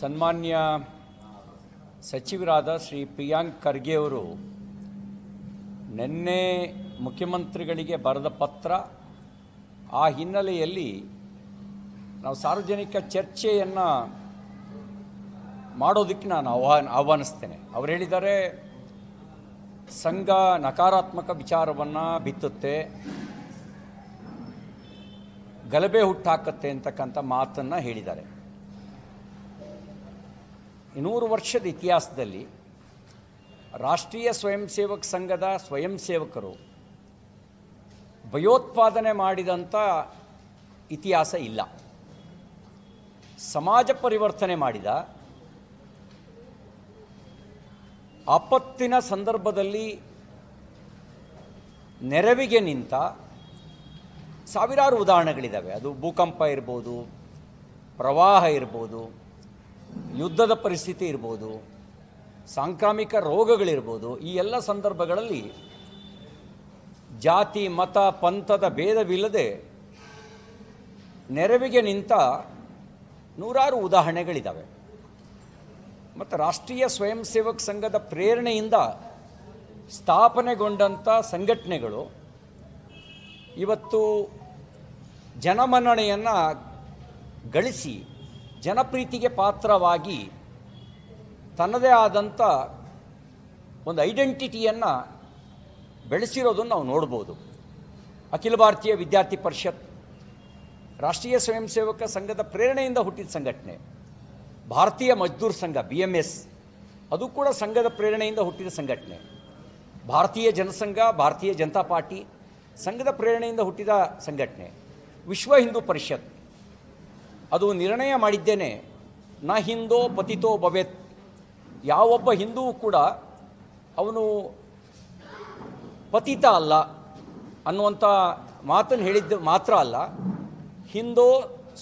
ಸನ್ಮಾನ್ಯ ಸಚಿವರಾದ ಶ್ರೀ ಪ್ರಿಯಾಂಕ್ ಖರ್ಗೆ ಅವರು ನಿನ್ನೆ ಮುಖ್ಯಮಂತ್ರಿಗಳಿಗೆ ಬರೆದ ಪತ್ರ, ಆ ಹಿನ್ನೆಲೆಯಲ್ಲಿ ನಾವು ಸಾರ್ವಜನಿಕ ಚರ್ಚೆಯನ್ನು ಮಾಡೋದಕ್ಕೆ ನಾನು ಆಹ್ವಾನಿಸ್ತೇನೆ. ಅವರು ಹೇಳಿದ್ದಾರೆ, ಸಂಘ ನಕಾರಾತ್ಮಕ ವಿಚಾರವನ್ನು ಬಿತ್ತುತ್ತೆ, ಗಲಭೆ ಹುಟ್ಟಾಕತ್ತೆ ಅಂತಕ್ಕಂಥ ಮಾತನ್ನು ಹೇಳಿದ್ದಾರೆ. 200 ವರ್ಷದ ಇತಿಹಾಸದಲ್ಲಿ ರಾಷ್ಟ್ರೀಯ ಸ್ವಯಂ ಸೇವಕ ಸಂಘದ ಸ್ವಯಂ ಸೇವಕರು ಭಯೋತ್ಪಾದನೆ ಮಾಡಿದಂಥ ಇತಿಹಾಸ ಇಲ್ಲ. ಸಮಾಜ ಪರಿವರ್ತನೆ ಮಾಡಿದ, ಆಪತ್ತಿನ ಸಂದರ್ಭದಲ್ಲಿ ನೆರವಿಗೆ ನಿಂತ ಸಾವಿರಾರು ಉದಾಹರಣೆಗಳಿದ್ದಾವೆ. ಅದು ಭೂಕಂಪ ಇರ್ಬೋದು, ಪ್ರವಾಹ ಇರ್ಬೋದು, ಯುದ್ಧದ ಪರಿಸ್ಥಿತಿ ಇರ್ಬೋದು, ಸಾಂಕ್ರಾಮಿಕ ರೋಗಗಳಿರ್ಬೋದು. ಈ ಎಲ್ಲ ಸಂದರ್ಭಗಳಲ್ಲಿ ಜಾತಿ ಮತ ಪಂಥದ ಭೇದವಿಲ್ಲದೆ ನೆರವಿಗೆ ನಿಂತ ನೂರಾರು ಉದಾಹರಣೆಗಳಿದ್ದಾವೆ. ಮತ್ತು ರಾಷ್ಟ್ರೀಯ ಸ್ವಯಂ ಸೇವಕ ಸಂಘದ ಪ್ರೇರಣೆಯಿಂದ ಸ್ಥಾಪನೆಗೊಂಡಂಥ ಸಂಘಟನೆಗಳು ಇವತ್ತು ಜನಮನ್ನಣೆಯನ್ನು ಗಳಿಸಿ ಜನಪ್ರೀತಿಗೆ ಪಾತ್ರವಾಗಿ ತನ್ನದೇ ಆದಂಥ ಒಂದು ಐಡೆಂಟಿಟಿಯನ್ನು ಬೆಳೆಸಿರೋದನ್ನು ನಾವು ನೋಡ್ಬೋದು. ಅಖಿಲ ಭಾರತೀಯ ವಿದ್ಯಾರ್ಥಿ ಪರಿಷತ್ ರಾಷ್ಟ್ರೀಯ ಸ್ವಯಂ ಸೇವಕ ಸಂಘದ ಪ್ರೇರಣೆಯಿಂದ ಹುಟ್ಟಿದ ಸಂಘಟನೆ. ಭಾರತೀಯ ಮಜ್ದೂರ್ ಸಂಘ BMS ಅದು ಕೂಡ ಸಂಘದ ಪ್ರೇರಣೆಯಿಂದ ಹುಟ್ಟಿದ ಸಂಘಟನೆ. ಭಾರತೀಯ ಜನಸಂಘ, ಭಾರತೀಯ ಜನತಾ ಪಾರ್ಟಿ ಸಂಘದ ಪ್ರೇರಣೆಯಿಂದ ಹುಟ್ಟಿದ ಸಂಘಟನೆ. ವಿಶ್ವ ಹಿಂದೂ ಪರಿಷತ್ ಅದು ನಿರ್ಣಯ ಮಾಡಿದ್ದೇನೆ, ನ ಹಿಂದೋ ಪತಿತೋ ಭವೇತ್, ಯಾವೊಬ್ಬ ಹಿಂದೂವು ಕೂಡ ಅವನು ಪತಿತ ಅಲ್ಲ ಅನ್ನುವಂಥ ಮಾತನ್ನು ಹೇಳಿದ್ದು ಮಾತ್ರ ಅಲ್ಲ, ಹಿಂದೋ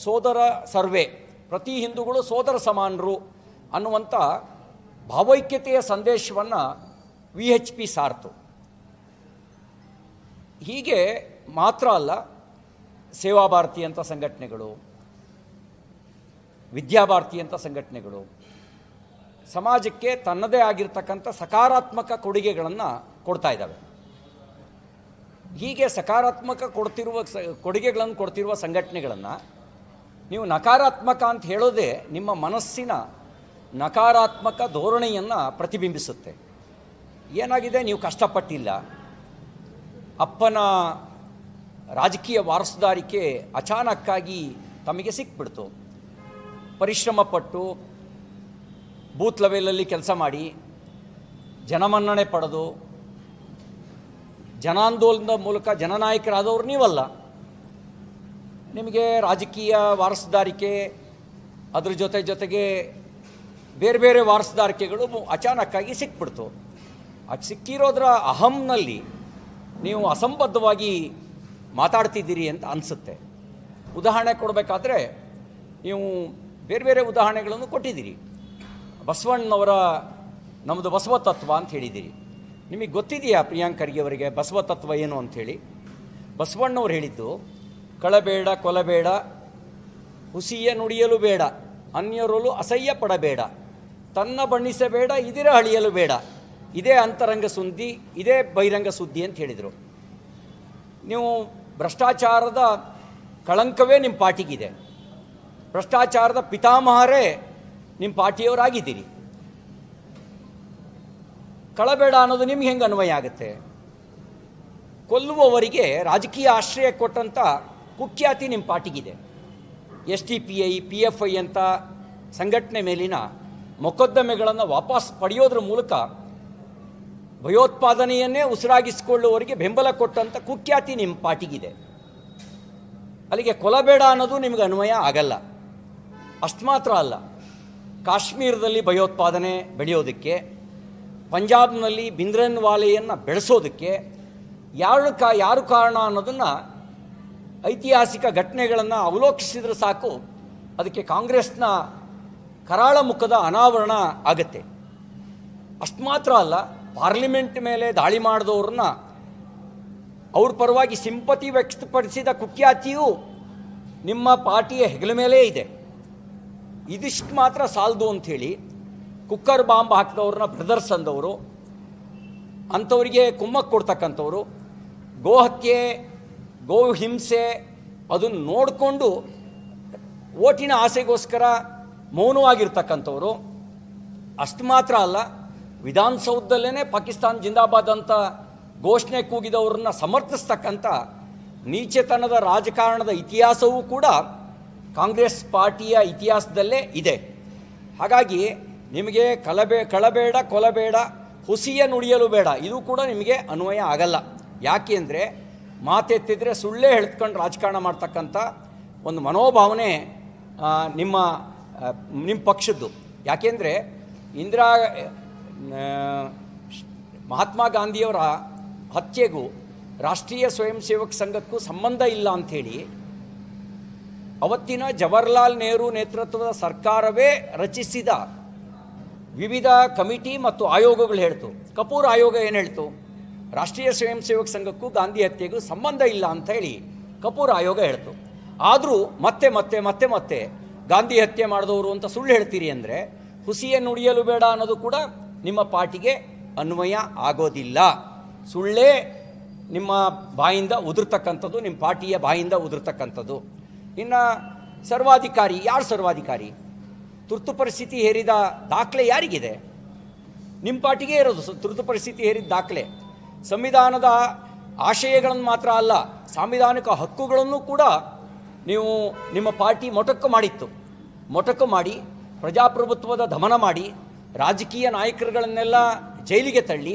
ಸೋದರ ಸರ್ವೇ, ಪ್ರತಿ ಹಿಂದೂಗಳು ಸೋದರ ಸಮಾನರು ಅನ್ನುವಂಥ ಭಾವೈಕ್ಯತೆಯ ಸಂದೇಶವನ್ನು VHP ಸಾರ್ತು. ಹೀಗೆ ಮಾತ್ರ ಅಲ್ಲ, ಸೇವಾ ಭಾರತಿ ಅಂತ ಸಂಘಟನೆಗಳು, ವಿದ್ಯಾಭಾರತಿ ಅಂತ ಸಂಘಟನೆಗಳು ಸಮಾಜಕ್ಕೆ ತನ್ನದೇ ಆಗಿರ್ತಕ್ಕಂಥ ಸಕಾರಾತ್ಮಕ ಕೊಡುಗೆಗಳನ್ನು ಕೊಡ್ತಾ ಇದ್ದಾವೆ. ಹೀಗೆ ಸಕಾರಾತ್ಮಕ ಕೊಡುಗೆಗಳನ್ನು ಕೊಡ್ತಿರುವ ಸಂಘಟನೆಗಳನ್ನು ನೀವು ನಕಾರಾತ್ಮಕ ಅಂತ ಹೇಳೋದೇ ನಿಮ್ಮ ಮನಸ್ಸಿನ ನಕಾರಾತ್ಮಕ ಧೋರಣೆಯನ್ನು ಪ್ರತಿಬಿಂಬಿಸುತ್ತೆ. ಏನಾಗಿದೆ, ನೀವು ಕಷ್ಟಪಟ್ಟಿಲ್ಲ, ಅಪ್ಪನ ರಾಜಕೀಯ ವಾರಸುದಾರಿಕೆ ಅಚಾನಕ್ಕಾಗಿ ತಮಗೆ ಸಿಕ್ಬಿಡ್ತು. ಪರಿಶ್ರಮಪಟ್ಟು ಬೂತ್ ಲೆವೆಲಲ್ಲಿ ಕೆಲಸ ಮಾಡಿ ಜನಮನ್ನಣೆ ಪಡೆದು ಜನಾಂದೋಲನದ ಮೂಲಕ ಜನನಾಯಕರಾದವರು ನೀವಲ್ಲ. ನಿಮಗೆ ರಾಜಕೀಯ ವಾರಸುದಾರಿಕೆ, ಅದ್ರ ಜೊತೆಗೆ ಬೇರೆ ಬೇರೆ ವಾರಸುದಾರಿಕೆಗಳು ಅಚಾನಕ್ಕಾಗಿ ಸಿಕ್ಬಿಡ್ತು. ಅದು ಸಿಕ್ಕಿರೋದ್ರ ಅಹಂನಲ್ಲಿ ನೀವು ಅಸಂಬದ್ಧವಾಗಿ ಮಾತಾಡ್ತಿದ್ದೀರಿ ಅಂತ ಅನಿಸುತ್ತೆ. ಉದಾಹರಣೆ ಕೊಡಬೇಕಾದ್ರೆ ನೀವು ಬೇರೆ ಬೇರೆ ಉದಾಹರಣೆಗಳನ್ನು ಕೊಟ್ಟಿದ್ದೀರಿ. ಬಸವಣ್ಣನವರ ನಮ್ಮದು ಬಸವ ತತ್ವ ಅಂತ ಹೇಳಿದ್ದೀರಿ. ನಿಮಗೆ ಗೊತ್ತಿದೆಯಾ ಪ್ರಿಯಾಂಕ್ ಖರ್ಗೆ ಅವರಿಗೆ ಬಸವ ತತ್ವ ಏನು ಅಂಥೇಳಿ? ಬಸವಣ್ಣವ್ರು ಹೇಳಿದ್ದು, ಕಳಬೇಡ ಕೊಲಬೇಡ, ಹುಸಿಯ ನುಡಿಯಲು ಬೇಡ, ಅನ್ಯರಲು ಅಸಹ್ಯ ಪಡಬೇಡ, ತನ್ನ ಬಣ್ಣಿಸಬೇಡ, ಇದಿರ ಅಳಿಯಲು ಬೇಡ, ಇದೇ ಅಂತರಂಗ ಸುದ್ದಿ, ಇದೇ ಬಹಿರಂಗ ಸುದ್ದಿ ಅಂತ ಹೇಳಿದರು. ನೀವು ಭ್ರಷ್ಟಾಚಾರದ ಕಳಂಕವೇ ನಿಮ್ಮ ಪಾರ್ಟಿಗಿದೆ, ಭ್ರಷ್ಟಾಚಾರದ ಪಿತಾಮಹರೇ ನಿಮ್ಮ ಪಾರ್ಟಿಯವರಾಗಿದ್ದೀರಿ. ಕಳಬೇಡ ಅನ್ನೋದು ನಿಮ್ಗೆ ಹೆಂಗೆ ಅನ್ವಯ ಆಗುತ್ತೆ? ಕೊಲ್ಲುವವರಿಗೆ ರಾಜಕೀಯ ಆಶ್ರಯ ಕೊಟ್ಟಂಥ ಕುಖ್ಯಾತಿ ನಿಮ್ಮ ಪಾರ್ಟಿಗಿದೆ. SDPI PFI ಅಂತ ಸಂಘಟನೆ ಮೇಲಿನ ಮೊಕದ್ದಮೆಗಳನ್ನು ವಾಪಸ್ ಪಡೆಯೋದ್ರ ಮೂಲಕ ಭಯೋತ್ಪಾದನೆಯನ್ನೇ ಉಸಿರಾಗಿಸಿಕೊಳ್ಳುವವರಿಗೆ ಬೆಂಬಲ ಕೊಟ್ಟಂಥ ಕುಖ್ಯಾತಿ ನಿಮ್ಮ ಪಾರ್ಟಿಗಿದೆ. ಅಲ್ಲಿಗೆ ಕೊಲಬೇಡ ಅನ್ನೋದು ನಿಮಗೆ ಅನ್ವಯ ಆಗಲ್ಲ. ಅಷ್ಟು ಮಾತ್ರ ಅಲ್ಲ, ಕಾಶ್ಮೀರದಲ್ಲಿ ಭಯೋತ್ಪಾದನೆ ಬೆಳೆಯೋದಕ್ಕೆ, ಪಂಜಾಬ್ನಲ್ಲಿ ಭಿಂದ್ರನ್ವಾಲೆಯನ್ನು ಬೆಳೆಸೋದಕ್ಕೆ ಯಾರು ಕಾರಣ ಅನ್ನೋದನ್ನು ಐತಿಹಾಸಿಕ ಘಟನೆಗಳನ್ನು ಅವಲೋಕಿಸಿದ್ರೆ ಸಾಕು, ಅದಕ್ಕೆ ಕಾಂಗ್ರೆಸ್ನ ಕರಾಳ ಮುಖದ ಅನಾವರಣ ಆಗುತ್ತೆ. ಅಷ್ಟು ಮಾತ್ರ ಅಲ್ಲ, ಪಾರ್ಲಿಮೆಂಟ್ ಮೇಲೆ ದಾಳಿ ಮಾಡಿದವ್ರನ್ನ ಅವ್ರ ಪರವಾಗಿ ಸಿಂಪತಿ ವ್ಯಕ್ತಪಡಿಸಿದ ಕುಖ್ಯಾತಿಯು ನಿಮ್ಮ ಪಾರ್ಟಿಯ ಹೆಗಲ ಮೇಲೇ ಇದೆ. ಇದಿಷ್ಟು ಮಾತ್ರ ಸಾಲದು ಅಂಥೇಳಿ ಕುಕ್ಕರ್ ಬಾಂಬ್ ಹಾಕಿದವ್ರನ್ನ ಬ್ರದರ್ಸ್ ಅಂದವರು, ಅಂಥವರಿಗೆ ಕುಮ್ಮಕ್ಕೆ ಕೊಡ್ತಕ್ಕಂಥವ್ರು, ಗೋಹತ್ಯೆ ಗೋ ಹಿಂಸೆ ಅದನ್ನು ನೋಡಿಕೊಂಡು ಓಟಿನ ಆಸೆಗೋಸ್ಕರ ಮೌನವಾಗಿರ್ತಕ್ಕಂಥವ್ರು. ಅಷ್ಟು ಮಾತ್ರ ಅಲ್ಲ, ವಿಧಾನಸೌಧದಲ್ಲೇ ಪಾಕಿಸ್ತಾನ ಜಿಂದಾಬಾದ್ ಅಂತ ಘೋಷಣೆ ಕೂಗಿದವ್ರನ್ನ ಸಮರ್ಥಿಸ್ತಕ್ಕಂಥ ನೀಚತನದ ರಾಜಕಾರಣದ ಇತಿಹಾಸವೂ ಕೂಡ ಕಾಂಗ್ರೆಸ್ ಪಾರ್ಟಿಯ ಇತಿಹಾಸದಲ್ಲೇ ಇದೆ. ಹಾಗಾಗಿ ನಿಮಗೆ ಕಳಬೇಡ ಕೊಲಬೇಡ, ಹುಸಿಯ ನುಡಿಯಲು ಬೇಡ, ಇದು ಕೂಡ ನಿಮಗೆ ಅನ್ವಯ ಆಗಲ್ಲ. ಯಾಕೆ ಅಂದರೆ ಮಾತೆತ್ತಿದ್ರೆ ಸುಳ್ಳೇ ಹೇಳ್ಕೊಂಡು ರಾಜಕಾರಣ ಮಾಡ್ತಕ್ಕಂಥ ಒಂದು ಮನೋಭಾವನೆ ನಿಮ್ಮ ಪಕ್ಷದ್ದು. ಯಾಕೆಂದರೆ ಮಹಾತ್ಮ ಗಾಂಧಿಯವರ ಹತ್ಯೆಗೂ ರಾಷ್ಟ್ರೀಯ ಸ್ವಯಂ ಸೇವಕ ಸಂಘಕ್ಕೂ ಸಂಬಂಧ ಇಲ್ಲ ಅಂಥೇಳಿ ಅವತ್ತಿನ ಜವಾಹರ್ಲಾಲ್ ನೆಹರು ನೇತೃತ್ವದ ಸರ್ಕಾರವೇ ರಚಿಸಿದ ವಿವಿಧ ಕಮಿಟಿ ಮತ್ತು ಆಯೋಗಗಳು ಹೇಳ್ತು. ಕಪೂರ್ ಆಯೋಗ ಏನು ಹೇಳ್ತು? ರಾಷ್ಟ್ರೀಯ ಸ್ವಯಂ ಸೇವಕ ಸಂಘಕ್ಕೂ ಗಾಂಧಿ ಹತ್ಯೆಗೂ ಸಂಬಂಧ ಇಲ್ಲ ಅಂತ ಹೇಳಿ ಕಪೂರ್ ಆಯೋಗ ಹೇಳ್ತು. ಆದರೂ ಮತ್ತೆ ಮತ್ತೆ ಮತ್ತೆ ಮತ್ತೆ ಗಾಂಧಿ ಹತ್ಯೆ ಮಾಡಿದವರು ಅಂತ ಸುಳ್ಳು ಹೇಳ್ತೀರಿ ಅಂದರೆ ಹುಸಿಯ ನುಡಿಯಲು ಬೇಡ ಅನ್ನೋದು ಕೂಡ ನಿಮ್ಮ ಪಾರ್ಟಿಗೆ ಅನ್ವಯ ಆಗೋದಿಲ್ಲ. ಸುಳ್ಳೇ ನಿಮ್ಮ ಬಾಯಿಂದ ಉದುರ್ತಕ್ಕಂಥದ್ದು, ನಿಮ್ಮ ಪಾರ್ಟಿಯ ಬಾಯಿಂದ ಉದುರ್ತಕ್ಕಂಥದ್ದು. ಇನ್ನು ಸರ್ವಾಧಿಕಾರಿ, ಯಾರು ಸರ್ವಾಧಿಕಾರಿ? ತುರ್ತು ಪರಿಸ್ಥಿತಿ ಹೇರಿದ ದಾಖಲೆ ಯಾರಿಗಿದೆ? ನಿಮ್ಮ ಪಾರ್ಟಿಗೆ ಇರೋದು ತುರ್ತು ಪರಿಸ್ಥಿತಿ ಹೇರಿದ ದಾಖಲೆ. ಸಂವಿಧಾನದ ಆಶಯಗಳನ್ನು ಮಾತ್ರ ಅಲ್ಲ, ಸಾಂವಿಧಾನಿಕ ಹಕ್ಕುಗಳನ್ನು ಕೂಡ ನೀವು ನಿಮ್ಮ ಪಾರ್ಟಿ ಮೊಟಕು ಮಾಡಿ ಪ್ರಜಾಪ್ರಭುತ್ವದ ದಮನ ಮಾಡಿ ರಾಜಕೀಯ ನಾಯಕರುಗಳನ್ನೆಲ್ಲ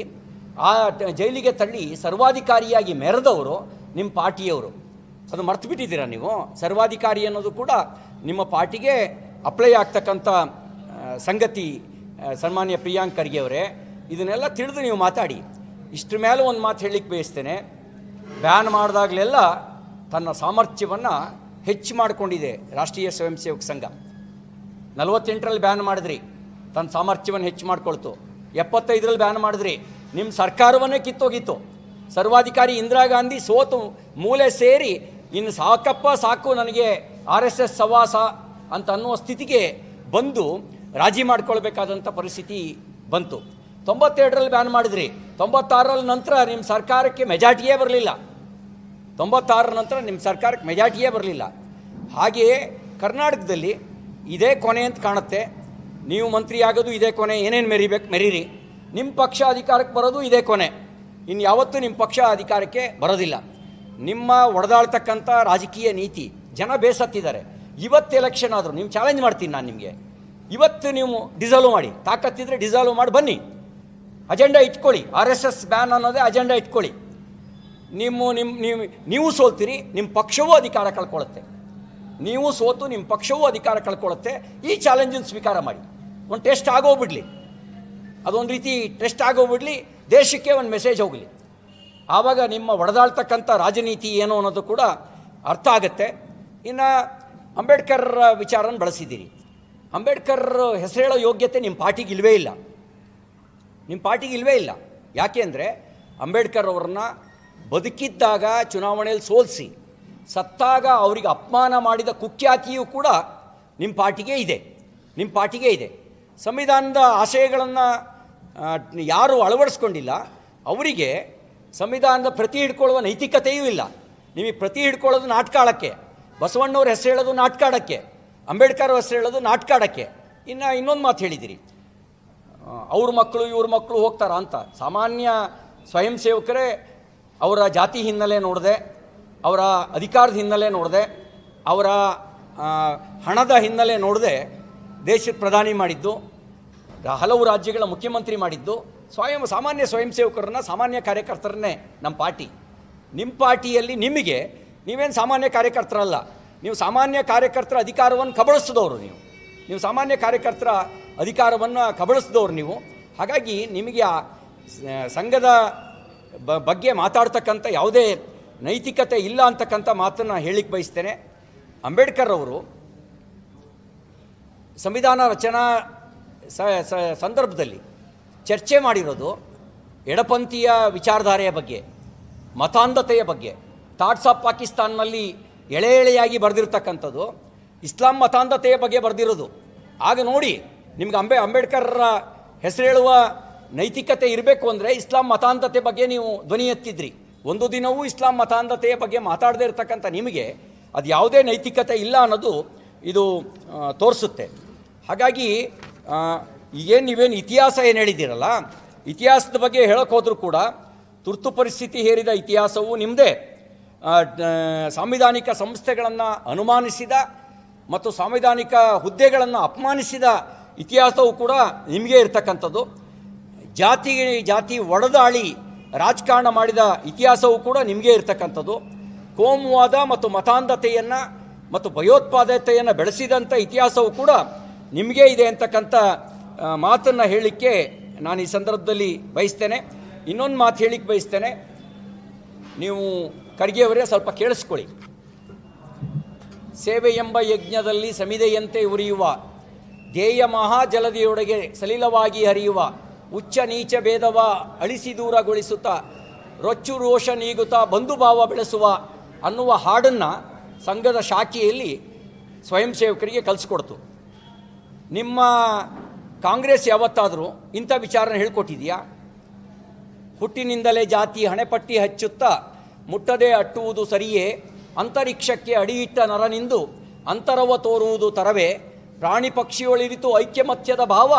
ಜೈಲಿಗೆ ತಳ್ಳಿ ಸರ್ವಾಧಿಕಾರಿಯಾಗಿ ಮೆರೆದವರು ನಿಮ್ಮ ಪಾರ್ಟಿಯವರು. ಅದು ಮರ್ತು ಬಿಟ್ಟಿದ್ದೀರಾ ನೀವು? ಸರ್ವಾಧಿಕಾರಿ ಅನ್ನೋದು ಕೂಡ ನಿಮ್ಮ ಪಾರ್ಟಿಗೆ ಅಪ್ಲೈ ಆಗ್ತಕ್ಕಂಥ ಸಂಗತಿ. ಸನ್ಮಾನ್ಯ ಪ್ರಿಯಾಂಕ್ ಖರ್ಗೆ ಅವರೇ, ಇದನ್ನೆಲ್ಲ ತಿಳಿದು ನೀವು ಮಾತಾಡಿ. ಇಷ್ಟರ ಮೇಲೆ ಒಂದು ಮಾತು ಹೇಳಲಿಕ್ಕೆ ಬಯಸ್ತೇನೆ. ಬ್ಯಾನ್ ಮಾಡಿದಾಗಲೆಲ್ಲ ತನ್ನ ಸಾಮರ್ಥ್ಯವನ್ನು ಹೆಚ್ಚು ಮಾಡಿಕೊಂಡಿದೆ ರಾಷ್ಟ್ರೀಯ ಸ್ವಯಂ ಸೇವಕ ಸಂಘ. 48ರಲ್ಲಿ ಬ್ಯಾನ್ ಮಾಡಿದ್ರಿ, ತನ್ನ ಸಾಮರ್ಥ್ಯವನ್ನು ಹೆಚ್ಚು ಮಾಡಿಕೊಳ್ತು. 75ರಲ್ಲಿ ಬ್ಯಾನ್ ಮಾಡಿದ್ರಿ, ನಿಮ್ಮ ಸರ್ಕಾರವನ್ನೇ ಕಿತ್ತೋಗಿತ್ತು. ಸರ್ವಾಧಿಕಾರಿ ಇಂದಿರಾ ಗಾಂಧಿ ಸೋತು ಮೂಲೆ ಸೇರಿ ಇನ್ನು ಸಾಕು ನನಗೆ RSS ಸವಾಸ ಅಂತ ಅನ್ನುವ ಸ್ಥಿತಿಗೆ ಬಂದು ರಾಜಿ ಮಾಡ್ಕೊಳ್ಬೇಕಾದಂಥ ಪರಿಸ್ಥಿತಿ ಬಂತು. 92ರಲ್ಲಿ ಬ್ಯಾನ್ ಮಾಡಿದ್ರಿ, 96ರ ನಂತರ ನಿಮ್ಮ ಸರ್ಕಾರಕ್ಕೆ ಮೆಜಾರಿಟಿಯೇ ಬರಲಿಲ್ಲ. 96ರ ನಂತರ ನಿಮ್ಮ ಸರ್ಕಾರಕ್ಕೆ ಮೆಜಾರಿಟಿಯೇ ಬರಲಿಲ್ಲ. ಹಾಗೆಯೇ ಕರ್ನಾಟಕದಲ್ಲಿ ಇದೇ ಕೊನೆ ಅಂತ ಕಾಣುತ್ತೆ. ನೀವು ಮಂತ್ರಿ ಆಗೋದು ಇದೇ ಕೊನೆ, ಏನೇನು ಮೆರೀರಿ. ನಿಮ್ಮ ಪಕ್ಷ ಅಧಿಕಾರಕ್ಕೆ ಬರೋದು ಇದೇ ಕೊನೆ, ಇನ್ನು ಯಾವತ್ತೂ ನಿಮ್ಮ ಪಕ್ಷ ಅಧಿಕಾರಕ್ಕೆ ಬರೋದಿಲ್ಲ. ನಿಮ್ಮ ಒಡೆದಾಳ್ತಕ್ಕಂಥ ರಾಜಕೀಯ ನೀತಿ ಜನ ಬೇಸತ್ತಿದ್ದಾರೆ. ಇವತ್ತು ಎಲೆಕ್ಷನ್ ಆದರೂ ನೀವು ಚಾಲೆಂಜ್ ಮಾಡ್ತೀನಿ ನಾನು ನಿಮಗೆ. ಇವತ್ತು ನೀವು ಡಿಸಾಲ್ವ್ ಮಾಡಿ, ತಾಕತ್ತಿದ್ರೆ ಡಿಸಾಲ್ವ್ ಮಾಡಿ ಬನ್ನಿ, ಅಜೆಂಡಾ ಇಟ್ಕೊಳ್ಳಿ. RSS ಬ್ಯಾನ್ ಅನ್ನೋದೇ ಅಜೆಂಡಾ ಇಟ್ಕೊಳ್ಳಿ. ನೀವು ಸೋಲ್ತೀರಿ, ನಿಮ್ಮ ಪಕ್ಷವೂ ಅಧಿಕಾರ ಕಳ್ಕೊಳ್ಳುತ್ತೆ. ನೀವು ಸೋತು ನಿಮ್ಮ ಪಕ್ಷವೂ ಅಧಿಕಾರ ಕಳ್ಕೊಳ್ಳುತ್ತೆ. ಈ ಚಾಲೆಂಜನ್ನು ಸ್ವೀಕಾರ ಮಾಡಿ. ಒಂದು ಟೆಸ್ಟ್ ಆಗೋಗ್ಬಿಡ್ಲಿ, ಅದೊಂದು ರೀತಿ ಟೆಸ್ಟ್ ಆಗೋಗ್ಬಿಡ್ಲಿ, ದೇಶಕ್ಕೆ ಒಂದು ಮೆಸೇಜ್ ಹೋಗಲಿ. ಆವಾಗ ನಿಮ್ಮ ಒಡೆದಾಳ್ತಕ್ಕಂಥ ರಾಜನೀತಿ ಏನು ಅನ್ನೋದು ಕೂಡ ಅರ್ಥ ಆಗುತ್ತೆ. ಇನ್ನು ಅಂಬೇಡ್ಕರ್ ವಿಚಾರನ ಬಳಸಿದ್ದೀರಿ. ಅಂಬೇಡ್ಕರ್ ಹೆಸರು ಹೇಳೋ ಯೋಗ್ಯತೆ ನಿಮ್ಮ ಪಾರ್ಟಿಗೆ ಇಲ್ಲವೇ ಇಲ್ಲ. ಯಾಕೆ ಅಂದರೆ ಅಂಬೇಡ್ಕರ್ ಅವ್ರನ್ನ ಬದುಕಿದ್ದಾಗ ಚುನಾವಣೆಯಲ್ಲಿ ಸೋಲಿಸಿ ಸತ್ತಾಗ ಅವರಿಗೆ ಅಪಮಾನ ಮಾಡಿದ ಕುಖ್ಯಾತಿಯೂ ಕೂಡ ನಿಮ್ಮ ಪಾರ್ಟಿಗೆ ಇದೆ. ಸಂವಿಧಾನದ ಆಶಯಗಳನ್ನು ಯಾರು ಅಳವಡಿಸ್ಕೊಂಡಿಲ್ಲ ಅವರಿಗೆ ಸಂವಿಧಾನದ ಪ್ರತಿ ಹಿಡ್ಕೊಳ್ಳುವ ನೈತಿಕತೆಯೂ ಇಲ್ಲ. ನಿಮಗೆ ಪ್ರತಿ ಹಿಡ್ಕೊಳ್ಳೋದು ನಾಟಕ ಆಡೋಕ್ಕೆ, ಬಸವಣ್ಣವ್ರ ಹೆಸರು ಹೇಳೋದು ನಾಟಕ ಆಡೋಕ್ಕೆ, ಅಂಬೇಡ್ಕರ್ ಹೆಸರು ಹೇಳೋದು ನಾಟಕ ಆಡೋಕ್ಕೆ. ಇನ್ನೊಂದು ಮಾತು ಹೇಳಿದ್ದೀರಿ, ಅವ್ರ ಮಕ್ಕಳು ಇವ್ರ ಮಕ್ಕಳು ಹೋಗ್ತಾರ ಅಂತ. ಸಾಮಾನ್ಯ ಸ್ವಯಂ ಸೇವಕರೇ ಅವರ ಜಾತಿ ಹಿನ್ನೆಲೆ ನೋಡಿದೆ, ಅವರ ಅಧಿಕಾರದ ಹಿನ್ನೆಲೆ ನೋಡಿದೆ, ಅವರ ಹಣದ ಹಿನ್ನೆಲೆ ನೋಡದೆ ದೇಶದ ಪ್ರಧಾನಿ ಮಾಡಿದ್ದು, ಹಲವು ರಾಜ್ಯಗಳ ಮುಖ್ಯಮಂತ್ರಿ ಮಾಡಿದ್ದು ಸಾಮಾನ್ಯ ಸ್ವಯಂ ಸೇವಕರನ್ನ, ಸಾಮಾನ್ಯ ಕಾರ್ಯಕರ್ತರನ್ನೇ ನಮ್ಮ ಪಾರ್ಟಿ. ನಿಮ್ಮ ಪಾರ್ಟಿಯಲ್ಲಿ ನೀವೇನು ಸಾಮಾನ್ಯ ಕಾರ್ಯಕರ್ತರಲ್ಲ. ನೀವು ಸಾಮಾನ್ಯ ಕಾರ್ಯಕರ್ತರ ಅಧಿಕಾರವನ್ನು ಕಬಳಿಸಿದವರು. ನೀವು ಸಾಮಾನ್ಯ ಕಾರ್ಯಕರ್ತರ ಅಧಿಕಾರವನ್ನು ಕಬಳಿಸಿದವರು ನೀವು. ಹಾಗಾಗಿ ನಿಮಗೆ ಆ ಸಂಘದ ಬಗ್ಗೆ ಮಾತಾಡ್ತಕ್ಕಂಥ ಯಾವುದೇ ನೈತಿಕತೆ ಇಲ್ಲ ಅಂತಕ್ಕಂಥ ಮಾತನ್ನು ಹೇಳಿಕ್ಕೆ ಬಯಸ್ತೇನೆ. ಅಂಬೇಡ್ಕರ್ ಅವರು ಸಂವಿಧಾನ ರಚನಾ ಸಂದರ್ಭದಲ್ಲಿ ಚರ್ಚೆ ಮಾಡಿರೋದು ಎಡಪಂಥೀಯ ವಿಚಾರಧಾರೆಯ ಬಗ್ಗೆ, ಮತಾಂಧತೆಯ ಬಗ್ಗೆ. ಥಾಟ್ಸ್ ಆಫ್ ಪಾಕಿಸ್ತಾನ್ನಲ್ಲಿ ಎಳೆಯಾಗಿ ಬರೆದಿರ್ತಕ್ಕಂಥದ್ದು ಇಸ್ಲಾಂ ಮತಾಂಧತೆಯ ಬಗ್ಗೆ ಬರೆದಿರೋದು. ಆಗ ನೋಡಿ ನಿಮ್ಗೆ ಅಂಬೇಡ್ಕರ್ರ ಹೆಸರು ಹೇಳುವ ನೈತಿಕತೆ ಇರಬೇಕು ಅಂದರೆ ಇಸ್ಲಾಂ ಮತಾಂಧತೆ ಬಗ್ಗೆ ನೀವು ಧ್ವನಿ ಎತ್ತಿದ್ರಿ. ಒಂದು ದಿನವೂ ಇಸ್ಲಾಂ ಮತಾಂಧತೆಯ ಬಗ್ಗೆ ಮಾತಾಡದೇ ಇರತಕ್ಕಂಥ ನಿಮಗೆ ಅದು ಯಾವುದೇ ನೈತಿಕತೆ ಇಲ್ಲ ಅನ್ನೋದು ಇದು ತೋರಿಸುತ್ತೆ. ಹಾಗಾಗಿ ನೀವೇನು ಇತಿಹಾಸ ಏನು ಹೇಳಿದ್ದೀರಲ್ಲ, ಇತಿಹಾಸದ ಬಗ್ಗೆ ಹೇಳೋಕೆ ಹೋದರೂ ಕೂಡ ತುರ್ತು ಪರಿಸ್ಥಿತಿ ಹೇರಿದ ಇತಿಹಾಸವು ನಿಮ್ಮದೇ. ಸಾಂವಿಧಾನಿಕ ಸಂಸ್ಥೆಗಳನ್ನು ಅನುಮಾನಿಸಿದ ಮತ್ತು ಸಾಂವಿಧಾನಿಕ ಹುದ್ದೆಗಳನ್ನು ಅಪಮಾನಿಸಿದ ಇತಿಹಾಸವು ಕೂಡ ನಿಮಗೆ ಇರತಕ್ಕಂಥದ್ದು. ಜಾತಿ ಒಡೆದಾಳಿ ರಾಜಕಾರಣ ಮಾಡಿದ ಇತಿಹಾಸವೂ ಕೂಡ ನಿಮಗೆ ಇರತಕ್ಕಂಥದ್ದು. ಕೋಮುವಾದ ಮತ್ತು ಮತಾಂಧತೆಯನ್ನು ಮತ್ತು ಭಯೋತ್ಪಾದತೆಯನ್ನು ಬೆಳೆಸಿದಂಥ ಇತಿಹಾಸವೂ ಕೂಡ ನಿಮಗೇ ಇದೆ ಅಂತಕ್ಕಂಥ ಮಾತನ್ನು ಹೇಳಲಿಕ್ಕೆ ನಾನು ಈ ಸಂದರ್ಭದಲ್ಲಿ ಬಯಸ್ತೇನೆ. ಇನ್ನೊಂದು ಮಾತು ಹೇಳಿಕ್ಕೆ ಬಯಸ್ತೇನೆ, ನೀವು ಖರ್ಗೆಯವರೇ ಸ್ವಲ್ಪ ಕೇಳಿಸ್ಕೊಳ್ಳಿ. ಸೇವೆ ಎಂಬ ಯಜ್ಞದಲ್ಲಿ ಸಮಿದೆಯಂತೆ ಉರಿಯುವ ಧ್ಯೇಯ ಮಹಾಜಲದಿಯೊಳಗೆ ಸಲಿಲವಾಗಿ ಹರಿಯುವ ಉಚ್ಚ ನೀಚ ಭೇದವ ಅಳಿಸಿ ದೂರಗೊಳಿಸುತ್ತಾ ರೊಚ್ಚು ರೋಷ ನೀಗುತ್ತಾ ಬಂಧುಭಾವ ಬೆಳೆಸುವ ಅನ್ನುವ ಹಾಡನ್ನು ಸಂಘದ ಶಾಖೆಯಲ್ಲಿ ಸ್ವಯಂ ಸೇವಕರಿಗೆ ಕಲಿಸ್ಕೊಡ್ತು. ನಿಮ್ಮ ಕಾಂಗ್ರೆಸ್ ಯಾವತ್ತಾದರೂ ಇಂಥ ವಿಚಾರನ ಹೇಳ್ಕೊಟ್ಟಿದೆಯಾ? ಹುಟ್ಟಿನಿಂದಲೇ ಜಾತಿ ಹಣೆಪಟ್ಟಿ ಹಚ್ಚುತ್ತಾ ಮುಟ್ಟದೆ ಅಟ್ಟುವುದು ಸರಿಯೇ, ಅಂತರಿಕ್ಷಕ್ಕೆ ಅಡಿಯಿಟ್ಟ ನರನಿಂದು ಅಂತರವ ತೋರುವುದು ತರವೇ, ಪ್ರಾಣಿ ಪಕ್ಷಿಯೊಳಿರಿತು ಐಕ್ಯಮತ್ಯದ ಭಾವ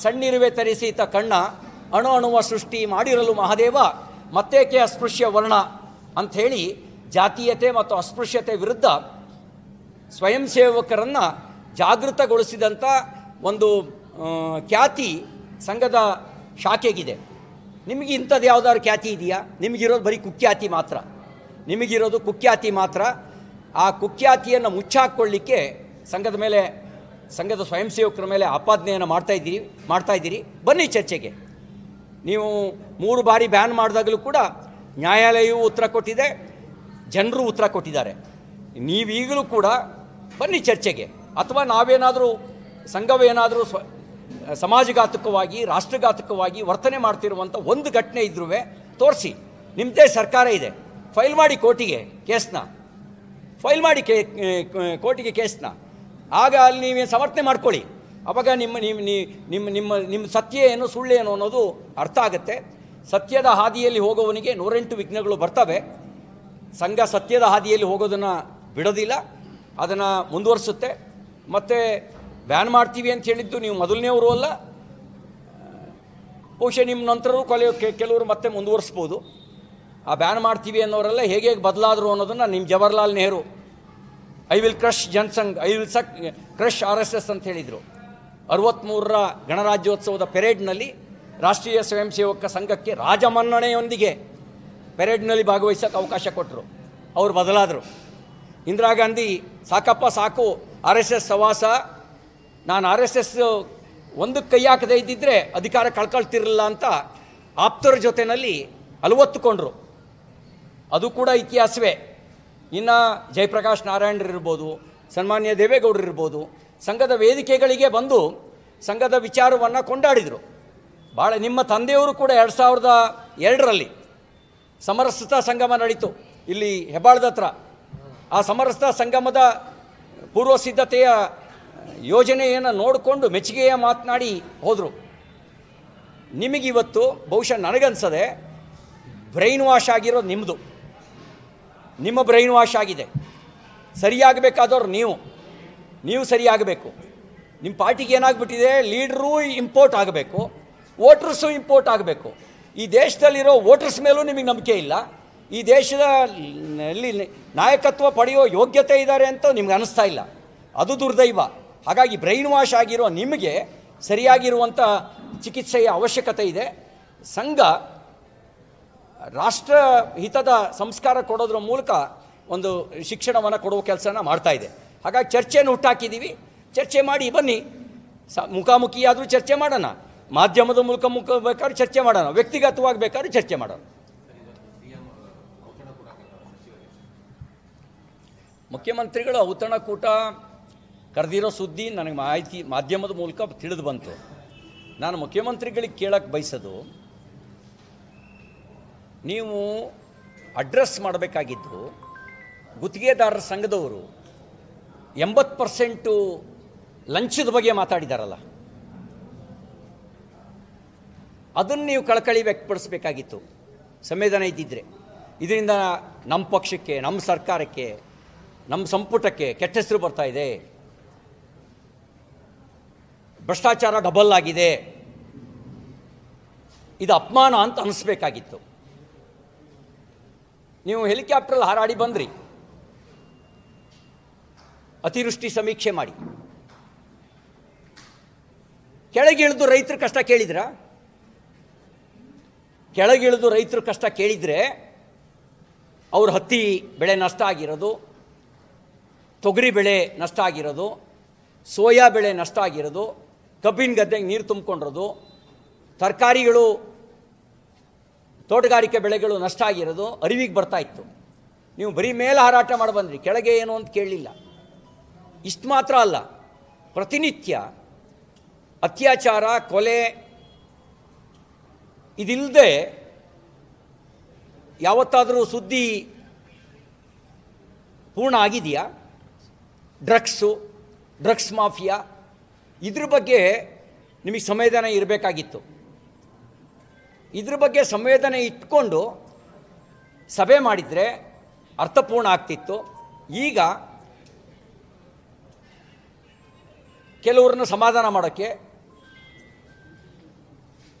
ಸಣ್ಣಿರುವೆ ತರಿಸಿತ ಕಣ್ಣ, ಅಣು ಅಣುವ ಸೃಷ್ಟಿ ಮಾಡಿರಲು ಮಹಾದೇವ ಮತ್ತೇಕೆ ಅಸ್ಪೃಶ್ಯ ವರ್ಣ ಅಂಥೇಳಿ ಜಾತೀಯತೆ ಮತ್ತು ಅಸ್ಪೃಶ್ಯತೆ ವಿರುದ್ಧ ಸ್ವಯಂ ಸೇವಕರನ್ನು ಜಾಗೃತಗೊಳಿಸಿದಂಥ ಒಂದು ಖ್ಯಾತಿ ಸಂಘದ ಶಾಖೆಗಿದೆ. ನಿಮಗೆ ಇಂಥದ್ದು ಯಾವುದಾದ್ರು ಖ್ಯಾತಿ ಇದೆಯಾ? ನಿಮಗಿರೋದು ಬರೀ ಕುಖ್ಯಾತಿ ಮಾತ್ರ. ನಿಮಗಿರೋದು ಕುಖ್ಯಾತಿ ಮಾತ್ರ. ಆ ಕುಖ್ಯಾತಿಯನ್ನು ಮುಚ್ಚಾಕ್ಕೊಳ್ಳಿಕ್ಕೆ ಸಂಘದ ಸ್ವಯಂ ಸೇವಕರ ಮೇಲೆ ಆಪಾದನೆಯನ್ನು ಮಾಡ್ತಾಯಿದ್ದೀರಿ. ಬನ್ನಿ ಚರ್ಚೆಗೆ. ನೀವು 3 ಬಾರಿ ಬ್ಯಾನ್ ಮಾಡಿದಾಗಲೂ ಕೂಡ ನ್ಯಾಯಾಲಯವು ಉತ್ತರ ಕೊಟ್ಟಿದೆ, ಜನರು ಉತ್ತರ ಕೊಟ್ಟಿದ್ದಾರೆ. ನೀವೀಗಲೂ ಕೂಡ ಬನ್ನಿ ಚರ್ಚೆಗೆ. ಅಥವಾ ನಾವೇನಾದರೂ ಸಂಘವೇನಾದರೂ ಸಮಾಜಘಾತಕವಾಗಿ ರಾಷ್ಟ್ರಘಾತಕವಾಗಿ ವರ್ತನೆ ಮಾಡ್ತಿರುವಂಥ ಒಂದು ಘಟನೆ ಇದ್ರೂ ತೋರಿಸಿ. ನಿಮ್ಮದೇ ಸರ್ಕಾರ ಇದೆ, ಫೈಲ್ ಮಾಡಿ ಕೋರ್ಟಿಗೆ ಕೇಸ್ನ, ಫೈಲ್ ಮಾಡಿ ಕೋರ್ಟಿಗೆ ಕೇಸ್ನ. ಆಗ ಅಲ್ಲಿ ನೀವೇನು ಸಮರ್ಥನೆ ಮಾಡ್ಕೊಳ್ಳಿ. ಆವಾಗ ನಿಮ್ಮ ಸತ್ಯ ಏನು ಸುಳ್ಳೇನು ಅನ್ನೋದು ಅರ್ಥ ಆಗುತ್ತೆ. ಸತ್ಯದ ಹಾದಿಯಲ್ಲಿ ಹೋಗೋವನಿಗೆ 108 ವಿಘ್ನಗಳು ಬರ್ತವೆ. ಸಂಘ ಸತ್ಯದ ಹಾದಿಯಲ್ಲಿ ಹೋಗೋದನ್ನು ಬಿಡೋದಿಲ್ಲ, ಅದನ್ನು ಮುಂದುವರಿಸುತ್ತೆ. ಮತ್ತು ಬ್ಯಾನ್ ಮಾಡ್ತೀವಿ ಅಂತ ಹೇಳಿದ್ದು ನೀವು ಮೊದಲನೇವರು ಅಲ್ಲ. ಬಹುಶಃ ನಿಮ್ಮ ನಂತರವೂ ಕೆಲವರು ಮತ್ತೆ ಮುಂದುವರಿಸ್ಬೋದು. ಆ ಬ್ಯಾನ್ ಮಾಡ್ತೀವಿ ಅನ್ನೋರೆಲ್ಲ ಹೇಗೆ ಬದಲಾದರು ಅನ್ನೋದನ್ನು ನಿಮ್ಮ Jawaharlal Nehru I will crush Jana Sangh, I will crush RSS ಅಂತ ಹೇಳಿದರು. 63ರ ಗಣರಾಜ್ಯೋತ್ಸವದ ಪೆರೇಡ್ನಲ್ಲಿ ರಾಷ್ಟ್ರೀಯ ಸ್ವಯಂ ಸೇವಕ ಸಂಘಕ್ಕೆ ರಾಜಮನ್ನಣೆಯೊಂದಿಗೆ ಪೆರೇಡ್ನಲ್ಲಿ ಭಾಗವಹಿಸೋಕ್ಕೆ ಅವಕಾಶ ಕೊಟ್ಟರು. ಅವರು ಬದಲಾದರು. ಇಂದಿರಾ ಗಾಂಧಿ ಸಾಕಪ್ಪ ಸಾಕು RSS ಸವಾಸ, ನಾನು RSS ಒಂದಕ್ಕೆ ಕೈ ಹಾಕದೇ ಇದ್ದಿದ್ದರೆ ಅಧಿಕಾರ ಕಳ್ಕೊಳ್ತಿರಲಿಲ್ಲ ಅಂತ ಆಪ್ತರ ಜೊತೆಯಲ್ಲಿ ಅಲವತ್ತುಕೊಂಡ್ರು. ಅದು ಕೂಡ ಇತಿಹಾಸವೇ. ಇನ್ನು ಜಯಪ್ರಕಾಶ್ ನಾರಾಯಣರಿರ್ಬೋದು, ಸನ್ಮಾನ್ಯ ದೇವೇಗೌಡರಿರ್ಬೋದು, ಸಂಘದ ವೇದಿಕೆಗಳಿಗೆ ಬಂದು ಸಂಘದ ವಿಚಾರವನ್ನು ಕೊಂಡಾಡಿದರು. ಭಾಳ ನಿಮ್ಮ ತಂದೆಯವರು ಕೂಡ 2002ರಲ್ಲಿ ಸಮರಸತ ಸಂಗಮ ನಡೀತು ಇಲ್ಲಿ ಹೆಬ್ಬಾಳದ ಹತ್ರ. ಆ ಸಮರಸತ ಸಂಗಮದ ಪೂರ್ವ ಸಿದ್ಧತೆಯ ಯೋಜನೆಯನ್ನು ನೋಡಿಕೊಂಡು ಮೆಚ್ಚುಗೆಯ ಮಾತನಾಡಿ ಹೋದರು. ನಿಮಗಿವತ್ತು ಬಹುಶಃ ನನಗನ್ಸದೆ ಬ್ರೈನ್ ವಾಶ್ ಆಗಿರೋದು ನಿಮ್ಮದು. ನಿಮ್ಮ ಬ್ರೈನ್ ವಾಶ್ ಆಗಿದೆ. ಸರಿಯಾಗಬೇಕಾದವ್ರು ನೀವು ಸರಿಯಾಗಬೇಕು. ನಿಮ್ಮ ಪಾರ್ಟಿಗೆ ಏನಾಗ್ಬಿಟ್ಟಿದೆ, ಲೀಡ್ರೂ ಇಂಪೋರ್ಟ್ ಆಗಬೇಕು, ವೋಟರ್ಸು ಇಂಪೋರ್ಟ್ ಆಗಬೇಕು. ಈ ದೇಶದಲ್ಲಿರೋ ವೋಟರ್ಸ್ ಮೇಲೂ ನಿಮಗೆ ನಂಬಿಕೆ ಇಲ್ಲ. ಈ ದೇಶದಲ್ಲಿ ನಾಯಕತ್ವ ಪಡೆಯೋ ಯೋಗ್ಯತೆ ಇದ್ದಾರೆ ಅಂತ ನಿಮ್ಗೆ ಅನ್ನಿಸ್ತಾ ಇಲ್ಲ. ಅದು ದುರ್ದೈವ. ಹಾಗಾಗಿ ಬ್ರೈನ್ ವಾಶ್ ಆಗಿರೋ ನಿಮಗೆ ಸರಿಯಾಗಿರುವಂಥ ಚಿಕಿತ್ಸೆಯ ಅವಶ್ಯಕತೆ ಇದೆ. ಸಂಘ ರಾಷ್ಟ್ರ ಹಿತದ ಸಂಸ್ಕಾರ ಕೊಡೋದ್ರ ಮೂಲಕ ಒಂದು ಶಿಕ್ಷಣವನ್ನು ಕೊಡುವ ಕೆಲಸನ ಮಾಡ್ತಾ ಇದೆ. ಹಾಗಾಗಿ ಚರ್ಚೆಯನ್ನು ಹುಟ್ಟಾಕಿದ್ದೀವಿ. ಚರ್ಚೆ ಮಾಡಿ ಬನ್ನಿ. ಮುಖಾಮುಖಿಯಾದರೂ ಚರ್ಚೆ ಮಾಡೋಣ, ಮಾಧ್ಯಮದ ಮೂಲಕ ಬೇಕಾದ್ರೆ ಚರ್ಚೆ ಮಾಡೋಣ, ವ್ಯಕ್ತಿಗತವಾಗಿ ಬೇಕಾದ್ರೆ ಚರ್ಚೆ ಮಾಡೋಣ. ಮುಖ್ಯಮಂತ್ರಿಗಳು ಔತಣಕೂಟ ಕರೆದಿರೋ ಸುದ್ದಿ ನನಗೆ ಮಾಹಿತಿ ಮಾಧ್ಯಮದ ಮೂಲಕ ತಿಳಿದು ಬಂತು. ನಾನು ಮುಖ್ಯಮಂತ್ರಿಗಳಿಗೆ ಕೇಳಕ್ಕೆ ಬಯಸೋದು, ನೀವು ಅಡ್ರೆಸ್ ಮಾಡಬೇಕಾಗಿದ್ದು ಗುತ್ತಿಗೆದಾರರ ಸಂಘದವರು 80% ಲಂಚದ ಬಗ್ಗೆ ಮಾತಾಡಿದಾರಲ್ಲ, ಅದನ್ನು ನೀವು ಕಳಕಳಿ ವ್ಯಕ್ತಪಡಿಸಬೇಕಾಗಿತ್ತು ಸಂವೇದನೆ ಇದ್ದಿದ್ರೆ. ಇದರಿಂದ ನಮ್ಮ ಪಕ್ಷಕ್ಕೆ, ನಮ್ಮ ಸರ್ಕಾರಕ್ಕೆ, ನಮ್ಮ ಸಂಪುಟಕ್ಕೆ ಕೆಟ್ಟ ಹೆಸರು ಬರ್ತಾ ಇದೆ, ಭ್ರಷ್ಟಾಚಾರ ಡಬಲ್ ಆಗಿದೆ, ಇದು ಅಪಮಾನ ಅಂತ ಅನಿಸ್ಬೇಕಾಗಿತ್ತು. ನೀವು ಹೆಲಿಕಾಪ್ಟ್ರಲ್ಲಿ ಹಾರಾಡಿ ಬಂದ್ರಿ, ಅತಿವೃಷ್ಟಿ ಸಮೀಕ್ಷೆ ಮಾಡಿ, ಕೆಳಗಿಳಿದು ರೈತರ ಕಷ್ಟ ಕೇಳಿದ್ರ? ಕೆಳಗಿಳಿದು ರೈತರ ಕಷ್ಟ ಕೇಳಿದರೆ ಅವ್ರ ಹತ್ತಿ ಬೆಳೆ ನಷ್ಟ ಆಗಿರೋದು, ತೊಗರಿ ಬೆಳೆ ನಷ್ಟ ಆಗಿರೋದು, ಸೋಯಾ ಬೆಳೆ ನಷ್ಟ ಆಗಿರೋದು, ಕಬ್ಬಿನ ಗದ್ದೆಗೆ ನೀರು ತುಂಬಿಕೊಂಡಿರೋದು, ತರಕಾರಿಗಳು, ತೋಟಗಾರಿಕೆ ಬೆಳೆಗಳು ನಷ್ಟ ಆಗಿರೋದು ಅರಿವಿಗೆ ಬರ್ತಾ ಇತ್ತು. ನೀವು ಬರೀ ಮೇಲೆ ಹಾರಾಟ ಮಾಡಿ ಬಂದ್ರಿ, ಕೆಳಗೆ ಏನು ಅಂತ ಕೇಳಲಿಲ್ಲ. ಇಷ್ಟು ಮಾತ್ರ ಅಲ್ಲ, ಪ್ರತಿನಿತ್ಯ ಅತ್ಯಾಚಾರ, ಕೊಲೆ ಇದಿಲ್ಲದೆ ಯಾವತ್ತಾದರೂ ಸುದ್ದಿ ಪೂರ್ಣ ಆಗಿದೆಯಾ? ಡ್ರಗ್ಸ್ ಮಾಫಿಯಾ, ಇದ್ರ ಬಗ್ಗೆ ನಿಮಗೆ ಸಂವೇದನೆ ಇರಬೇಕಾಗಿತ್ತು. ಇದ್ರ ಬಗ್ಗೆ ಸಂವೇದನೆ ಇಟ್ಕೊಂಡು ಸಭೆ ಮಾಡಿದರೆ ಅರ್ಥಪೂರ್ಣ ಆಗ್ತಿತ್ತು. ಈಗ ಕೆಲವ್ರನ್ನ ಸಮಾಧಾನ ಮಾಡೋಕ್ಕೆ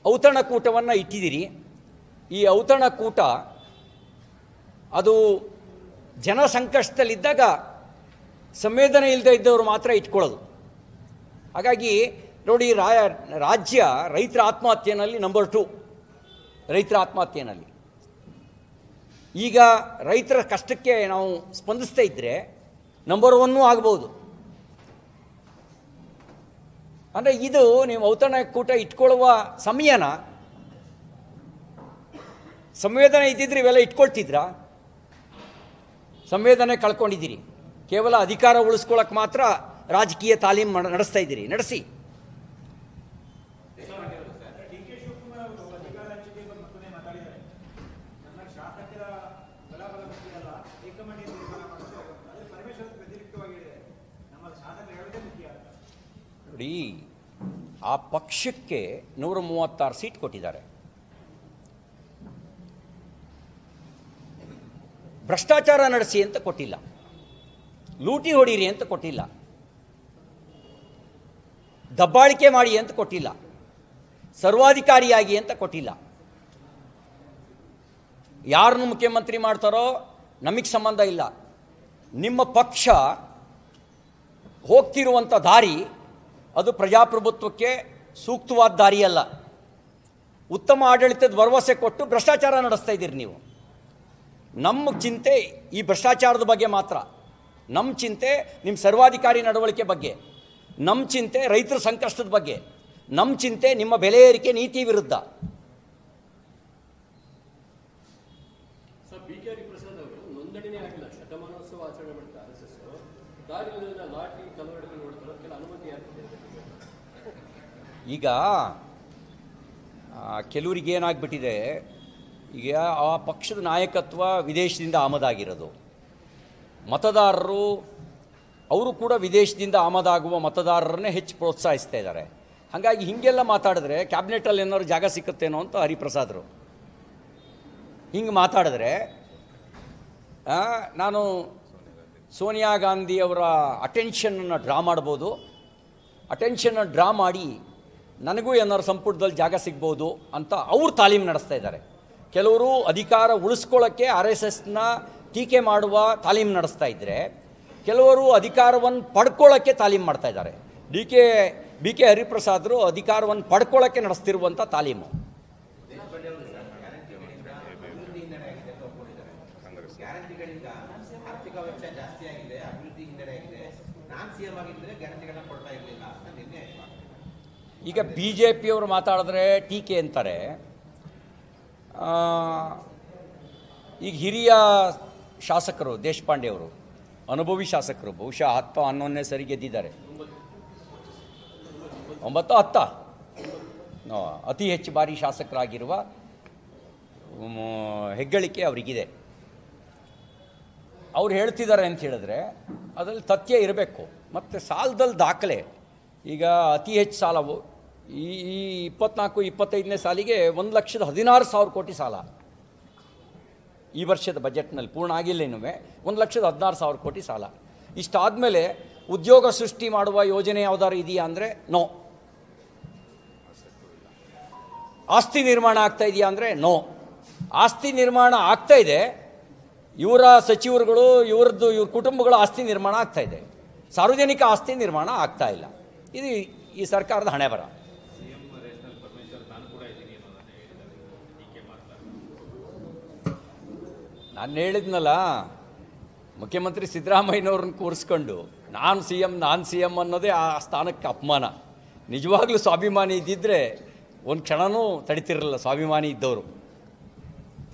ಔತಣಕೂಟವನ್ನು ಇಟ್ಟಿದ್ದೀರಿ. ಈ ಔತಣಕೂಟ ಅದು ಜನ ಸಂಕಷ್ಟದಲ್ಲಿದ್ದಾಗ ಸಂವೇದನೆ ಇಲ್ಲದೆ ಇದ್ದವರು ಮಾತ್ರ ಇಟ್ಕೊಳ್ಳೋದು. ಹಾಗಾಗಿ ನೋಡಿ, ರಾಜ್ಯ ರೈತರ ಆತ್ಮಹತ್ಯೆಯಲ್ಲಿ ನಂಬರ್ 2, ರೈತರ ಆತ್ಮಹತ್ಯೆಯಲ್ಲಿ. ಈಗ ರೈತರ ಕಷ್ಟಕ್ಕೆ ನಾವು ಸ್ಪಂದಿಸ್ತಾ ಇದ್ದರೆ ನಂಬರ್ 1 ಆಗ್ಬೋದು. ಅಂದರೆ ಇದು ನೀವು ಔತಣಕೂಟ ಇಟ್ಕೊಳ್ಳುವ ಸಮಯನ, ಸಂವೇದನೆ ಇದ್ದಿದ್ರೆ ಇವೆಲ್ಲ ಇಟ್ಕೊಳ್ತಿದ್ರಾ? ಸಂವೇದನೆ ಕಳ್ಕೊಂಡಿದ್ದೀರಿ. ಕೇವಲ ಅಧಿಕಾರ ಉಳಿಸ್ಕೊಳ್ಳೋಕೆ ಮಾತ್ರ ರಾಜಕೀಯ ತಾಲೀಮು ನಡೆಸ್ತಾ ಇದ್ದೀರಿ. ನಡೆಸಿ. ನೋಡಿ, ಆ ಪಕ್ಷಕ್ಕೆ 136 ಸೀಟ್ ಕೊಟ್ಟಿದ್ದಾರೆ. ಭ್ರಷ್ಟಾಚಾರ ನಡೆಸಿ ಅಂತ ಕೊಟ್ಟಿಲ್ಲ, ಲೂಟಿ ಹೊಡೀರಿ ಅಂತ ಕೊಟ್ಟಿಲ್ಲ, ದಬ್ಬಾಳಿಕೆ ಮಾಡಿ ಅಂತ ಕೊಟ್ಟಿಲ್ಲ, ಸರ್ವಾಧಿಕಾರಿಯಾಗಿ ಅಂತ ಕೊಟ್ಟಿಲ್ಲ. ಯಾರನ್ನು ಮುಖ್ಯಮಂತ್ರಿ ಮಾಡ್ತಾರೋ ನಮಗೆ ಸಂಬಂಧ ಇಲ್ಲ. ನಿಮ್ಮ ಪಕ್ಷ ಹೋಗ್ತಿರುವಂಥ ದಾರಿ ಅದು ಪ್ರಜಾಪ್ರಭುತ್ವಕ್ಕೆ ಸೂಕ್ತವಾದ ದಾರಿಯಲ್ಲ. ಉತ್ತಮ ಆಡಳಿತದ ಭರವಸೆ ಕೊಟ್ಟು ಭ್ರಷ್ಟಾಚಾರ ನಡೆಸ್ತಾ ಇದ್ದೀರಿ ನೀವು. ನಮ್ಮ ಚಿಂತೆ ಈ ಭ್ರಷ್ಟಾಚಾರದ ಬಗ್ಗೆ ಮಾತ್ರ. ನಮ್ಮ ಚಿಂತೆ ನಿಮ್ಮ ಸರ್ವಾಧಿಕಾರಿ ನಡವಳಿಕೆ ಬಗ್ಗೆ, ನಮ್ಮ ಚಿಂತೆ ರೈತರ ಸಂಕಷ್ಟದ ಬಗ್ಗೆ, ನಮ್ಮ ಚಿಂತೆ ನಿಮ್ಮ ಬೆಲೆ ಏರಿಕೆ ನೀತಿ ವಿರುದ್ಧ. ಸರ್, ಬಿ ಕೆ ಹರಿಪ್ರಸಾದ್ ಅವರು ನೋಂದಣಿನೇ ಆಗಿಲ್ಲ, ಶತಮಾನೋತ್ಸವ ಆಚರಣೆ ಮಾಡ್ತಾರೆ RSS, ಲಾಟಿ ಕಲ್ಲುಗಡಕೆ ನೋಡ್ತಾರೆ, ಕೆಲ ಅನುಮತಿ ಆಗ್ತದೆ. ಈಗ ಕೆಲವರಿಗೆ ಏನಾಗ್ಬಿಟ್ಟಿದೆ, ಈಗ ಆ ಪಕ್ಷದ ನಾಯಕತ್ವ ವಿದೇಶದಿಂದ ಆಮದಾಗಿರೋದು, ಮತದಾರರು ಅವರು ಕೂಡ ವಿದೇಶದಿಂದ ಆಮದಾಗುವ ಮತದಾರರನ್ನೇ ಹೆಚ್ಚು ಪ್ರೋತ್ಸಾಹಿಸ್ತಾ ಇದ್ದಾರೆ. ಹಾಗಾಗಿ ಹೀಗೆಲ್ಲ ಮಾತಾಡಿದ್ರೆ ಕ್ಯಾಬಿನೆಟಲ್ಲಿ ಏನಾದ್ರು ಜಾಗ ಸಿಕ್ಕುತ್ತೇನೋ ಅಂತ ಹರಿಪ್ರಸಾದರು ಹಿಂಗೆ ಮಾತಾಡಿದ್ರೆ, ನಾನು ಸೋನಿಯಾ ಗಾಂಧಿ ಅವರ ಅಟೆನ್ಷನನ್ನು ಡ್ರಾ ಮಾಡ್ಬೋದು, ಅಟೆನ್ಷನ್ನ ಡ್ರಾ ಮಾಡಿ ನನಗೂ ಏನಾದ್ರು ಸಂಪುಟದಲ್ಲಿ ಜಾಗ ಸಿಗ್ಬೋದು ಅಂತ ಅವರು ತಾಲೀಮು ನಡೆಸ್ತಾ ಇದ್ದಾರೆ. ಕೆಲವರು ಅಧಿಕಾರ ಉಳಿಸ್ಕೊಳ್ಳೋಕ್ಕೆ RSSನ ಟೀಕೆ ಮಾಡುವ ತಾಲೀಮು ನಡೆಸ್ತಾ ಇದ್ದರೆ, ಕೆಲವರು ಅಧಿಕಾರವನ್ನು ಪಡ್ಕೊಳ್ಳೋಕ್ಕೆ ತಾಲೀಮು ಮಾಡ್ತಾ ಇದ್ದಾರೆ. ಬಿ ಕೆ ಹರಿಪ್ರಸಾದರು ಅಧಿಕಾರವನ್ನು ಪಡ್ಕೊಳ್ಳೋಕ್ಕೆ ನಡೆಸ್ತಿರುವಂಥ ತಾಲೀಮು. ಈಗ BJPಯವರು ಮಾತಾಡಿದ್ರೆ ಟೀಕೆ ಅಂತಾರೆ. ಈಗ ಹಿರಿಯ ಶಾಸಕರು ದೇಶಪಾಂಡೆ ಅವರು ಅನುಭವಿ ಶಾಸಕರು, ಬಹುಶಃ 10-11ನೇ ಸರಿ ಗೆದ್ದಿದ್ದಾರೆ, 9-10 ಅತಿ ಹೆಚ್ಚು ಬಾರಿ ಶಾಸಕರಾಗಿರುವ ಹೆಗ್ಗಳಿಕೆ ಅವರಿಗಿದೆ. ಅವ್ರು ಹೇಳ್ತಿದ್ದಾರೆ ಅಂತ ಹೇಳಿದ್ರೆ ಅದರಲ್ಲಿ ತಥ್ಯ ಇರಬೇಕು. ಮತ್ತು ಸಾಲದಲ್ಲಿ ದಾಖಲೆ ಈಗ ಅತಿ ಹೆಚ್ಚು ಸಾಲವು ಈ 24-25ನೇ ಸಾಲಿಗೆ 1,16,000 ಕೋಟಿ ಸಾಲ. ಈ ವರ್ಷದ ಬಜೆಟ್ನಲ್ಲಿ ಪೂರ್ಣ ಆಗಿಲ್ಲ ಇನ್ನೂ 1,16,000 ಕೋಟಿ ಸಾಲ. ಇಷ್ಟಾದಮೇಲೆ ಉದ್ಯೋಗ ಸೃಷ್ಟಿ ಮಾಡುವ ಯೋಜನೆ ಯಾವುದಾದ್ರು ಇದೆಯಾ ಅಂದರೆ ನೋ. ಆಸ್ತಿ ನಿರ್ಮಾಣ ಆಗ್ತಾ ಇದೆಯಾ ಅಂದರೆ ನೋ. ಆಸ್ತಿ ನಿರ್ಮಾಣ ಆಗ್ತಾ ಇದೆ, ಇವರ ಸಚಿವರುಗಳು ಇವ್ರ ಕುಟುಂಬಗಳು ಆಸ್ತಿ ನಿರ್ಮಾಣ ಆಗ್ತಾ ಇದೆ, ಸಾರ್ವಜನಿಕ ಆಸ್ತಿ ನಿರ್ಮಾಣ ಆಗ್ತಾ ಇಲ್ಲ. ಇದು ಈ ಸರ್ಕಾರದ ಹಣೆ ಬರ. ನಾನು ಹೇಳಿದ್ನಲ್ಲ, ಮುಖ್ಯಮಂತ್ರಿ ಸಿದ್ದರಾಮಯ್ಯನವ್ರನ್ನ ಕೂರಿಸ್ಕೊಂಡು ನಾನು ಸಿ ಎಮ್ ಅನ್ನೋದೇ ಆ ಸ್ಥಾನಕ್ಕೆ ಅಪಮಾನ. ನಿಜವಾಗ್ಲೂ ಸ್ವಾಭಿಮಾನಿ ಇದ್ದಿದ್ದರೆ ಒಂದು ಕ್ಷಣನೂ ತಡಿತಿರಲಿಲ್ಲ ಸ್ವಾಭಿಮಾನಿ ಇದ್ದವರು.